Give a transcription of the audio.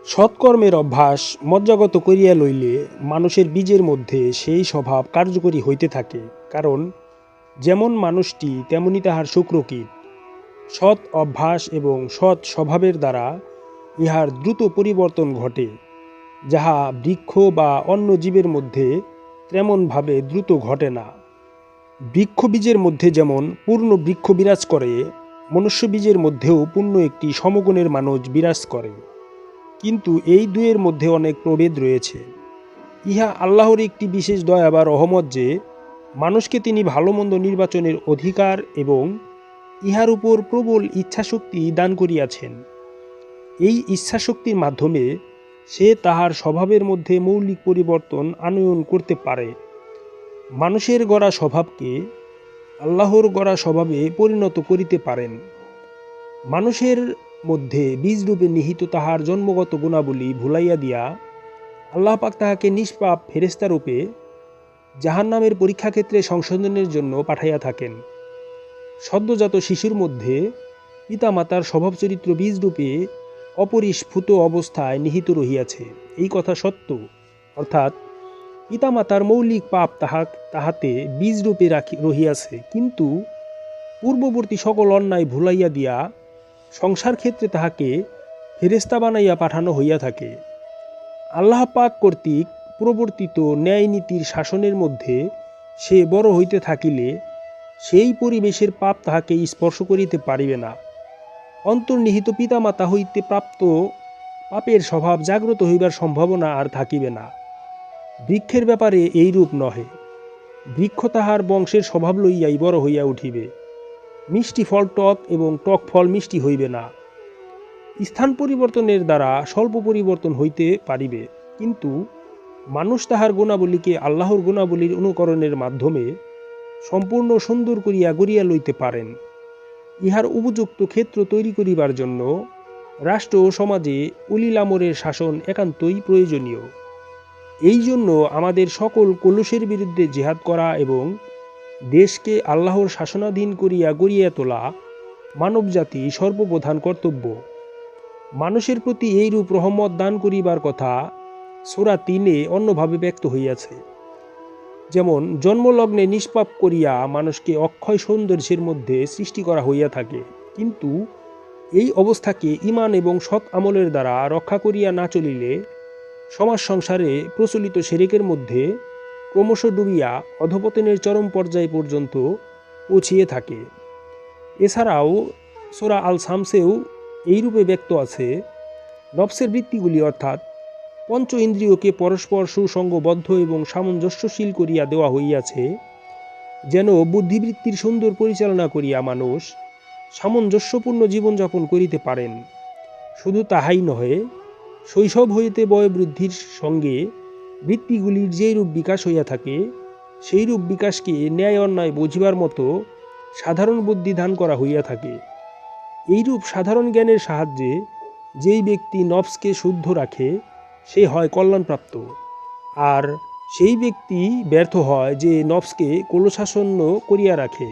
সৎকর্মের অভ্যাস মজ্জাগত করিয়া লইলে মানুষের বীজের মধ্যে সেই স্বভাব কার্যকরী হইতে থাকে। কারণ যেমন মানুষটি তেমনি তাহার শুক্রকীট। সৎ অভ্যাস এবং সৎ স্বভাবের দ্বারা ইহার দ্রুত পরিবর্তন ঘটে, যাহা বৃক্ষ বা অন্য জীবের মধ্যে তেমনভাবে দ্রুত ঘটে না। বৃক্ষ বীজের মধ্যে যেমন পূর্ণ বৃক্ষ বিরাজ করে, মনুষ্য বীজের মধ্যেও পূর্ণ একটি সমগুণের মানুষ বিরাজ করে। কিন্তু এই দুয়ের মধ্যে অনেক প্রভেদ রয়েছে। ইহা আল্লাহর একটি বিশেষ দয়া বা রহমত যে মানুষকে তিনি ভালো মন্দ নির্বাচনের অধিকার এবং ইহার উপর প্রবল ইচ্ছাশক্তি দান করিয়াছেন। এই ইচ্ছাশক্তির মাধ্যমে সে তাহার স্বভাবের মধ্যে মৌলিক পরিবর্তন আনয়ন করতে পারে। মানুষের গড়া স্বভাবকে আল্লাহর গড়া স্বভাবে পরিণত করিতে পারেন। মানুষের মধ্যে বীজরূপে নিহিত তাহার জন্মগত গুণাবলী ভুলাইয়া দিয়া আল্লাহ পাক তাহাকে নিষ্পাপ ফেরেশতারূপে জাহান্নামের পরীক্ষাক্ষেত্রে সংশোধনের জন্য পাঠাইয়া থাকেন। সদ্যজাত শিশুর মধ্যে পিতামাতার স্বভাবচরিত্র বীজরূপে অপরিস্ফুট অবস্থায় নিহিত রহিয়াছে, এই কথা সত্য। অর্থাৎ পিতামাতার মৌলিক পাপ তাহাতে বীজরূপে রহিয়াছে, কিন্তু পূর্ববর্তী সকল অন্যায় ভুলাইয়া দিয়া সংসার ক্ষেত্রে তাহাকে ফেরেশতা বানাইয়া পাঠানো হইয়া থাকে। আল্লাহ পাক কর্তৃক প্রবর্তিত ন্যায় নীতির শাসনের মধ্যে সে বড় হইতে থাকিলে সেই পরিবেশের পাপ তাহাকে স্পর্শ করিতে পারিবে না। অন্তর্নিহিত পিতামাতা হইতে প্রাপ্ত পাপের স্বভাব জাগ্রত হইবার সম্ভাবনা আর থাকিবে না। বৃক্ষের ব্যাপারে এইরূপ নহে। বৃক্ষ তাহার বংশের স্বভাব লইয়াই বড় হইয়া উঠিবে। মিষ্টি ফল টক এবং টক ফল মিষ্টি হইবে না। স্থান পরিবর্তনের দ্বারা স্বল্প পরিবর্তন হইতে পারিবে, কিন্তু মানুষ তাহার গুণাবলীকে আল্লাহর গুণাবলীর অনুকরণের মাধ্যমে সম্পূর্ণ সুন্দর করিয়া গড়িয়া লইতে পারেন। ইহার উপযুক্ত ক্ষেত্র তৈরি করিবার জন্য রাষ্ট্র ও সমাজে উলিল আমরের শাসন একান্তই প্রয়োজনীয়। এই জন্য আমাদের সকল কলুষের বিরুদ্ধে জিহাদ করা এবং দেশকে আল্লাহর শাসনাধীন করিয়া গড়িয়া তোলা মানবজাতি সর্বপ্রধান কর্তব্য। মানুষের প্রতি এইরূপ রহমত দান করিবার কথা সূরা ৩ অন্যভাবে ব্যক্ত হইয়াছে। যেমন জন্মলগ্নে নিষ্পাপ করিয়া মানুষকে অক্ষয় সৌন্দর্যের মধ্যে সৃষ্টি করা হইয়া থাকে, কিন্তু এই অবস্থাকে ঈমান এবং সৎ আমলের দ্বারা রক্ষা করিয়া না চলিলে সমাজ সংসারে প্রচলিত শিরকের মধ্যে ক্রমশ ডুবিয়া অধঃপতনের চরম পর্যায় পর্যন্ত পৌঁছিয়ে থাকে। এছাড়াও সূরা আল শামসেও এইরূপে ব্যক্ত আছে, নফসের বৃত্তিগুলি অর্থাৎ পঞ্চ ইন্দ্রিয়কে পরস্পর সুসঙ্গবদ্ধ এবং সামঞ্জস্যশীল করিয়া দেওয়া হইয়াছে, যেন বুদ্ধিবৃত্তির সুন্দর পরিচালনা করিয়া মানুষ সামঞ্জস্যপূর্ণ জীবনযাপন করিতে পারেন। শুধু তাহাই নহে, শৈশব হইতে বয়োবৃদ্ধির সঙ্গে বৃত্তিগুলির যেরূপ বিকাশ হইয়া থাকে, সেইরূপ বিকাশকে ন্যায় অন্যায় বুঝিবার মতো সাধারণ বুদ্ধি দান করা হইয়া থাকে। এইরূপ সাধারণ জ্ঞানের সাহায্যে যেই ব্যক্তি নফসকে শুদ্ধ রাখে সে হয় কল্যাণপ্রাপ্ত, আর সেই ব্যক্তি ব্যর্থ হয় যে নফসকে কলুষাসন্ন করিয়া রাখে।